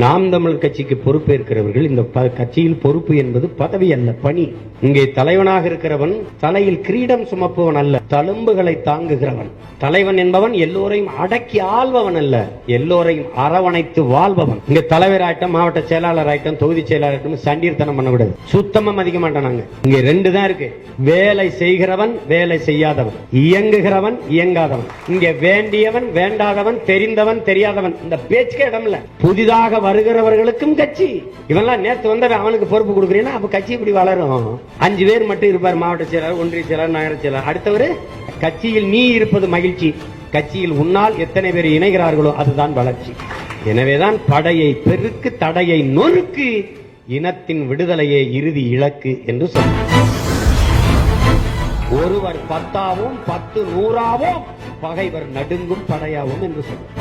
நாம் தமிழர் கட்சிக்கு பொறுப்பேற்கிறவர்கள் இந்த கட்சியில் பொறுப்பு என்பது பதவி அல்ல, பணி. இங்கே தலைவனாக இருக்கிறவன் தலையில் கிரீடம் சுமப்பவன் அல்ல, தழும்புகளை தாங்குகிறவன். தலைவன் என்பவன் எல்லோரையும் அடக்கி ஆள்பவன் அல்ல, எல்லோரையும் அரவணைத்து வாழ்பவன். இங்க தலைவர் ஆயிட்டம், மாவட்ட செயலாளர் ஆயிட்டம், தொகுதி செயலாளர் ஆயிட்டம் சண்டீர்த்தனம் பண்ணக்கூடாது. சுத்தமா மதிக்க மாட்டானாங்க. இங்க ரெண்டு தான் இருக்கு, வேலை செய்கிறவன், வேலை செய்யாதவன், இயங்குகிறவன், இயங்காதவன். இங்க வேண்டியவன், வேண்டாதவன், தெரிந்தவன், தெரியாதவன், இந்த பேச்சுக்கே இடம் இல்ல. புதிதாக வருகிறவர்களுக்கும் கட்சி. இவெல்லாம் நேற்று வந்தவன், அவனுக்கு பொறுப்பு கொடுக்குறீங்கன்னா அப்ப கட்சி இப்படி வளரும். 5 பேர் மட்டும் இருப்பார், மாவட்ட செயலாளர், ஒன்றிய செயலாளர், நகர செயலாளர். அடுத்தவர் கட்சியில் நீ இருப்பது மகிழ்ச்சி, கட்சியில் உன்னால் எத்தனை பேர் இணைகிறார்களோ அதுதான் வளர்ச்சி. எனவேதான் படையை பெருக்கு, தடையை நொறுக்கு, இனத்தின் விடுதலையே இறுதி இலக்கு என்று சொன்னார். ஒருவர் 10ஆவும் 10 100ஆவும், பகைவர் நடுங்கும் படையாவும் என்று சொன்னார்.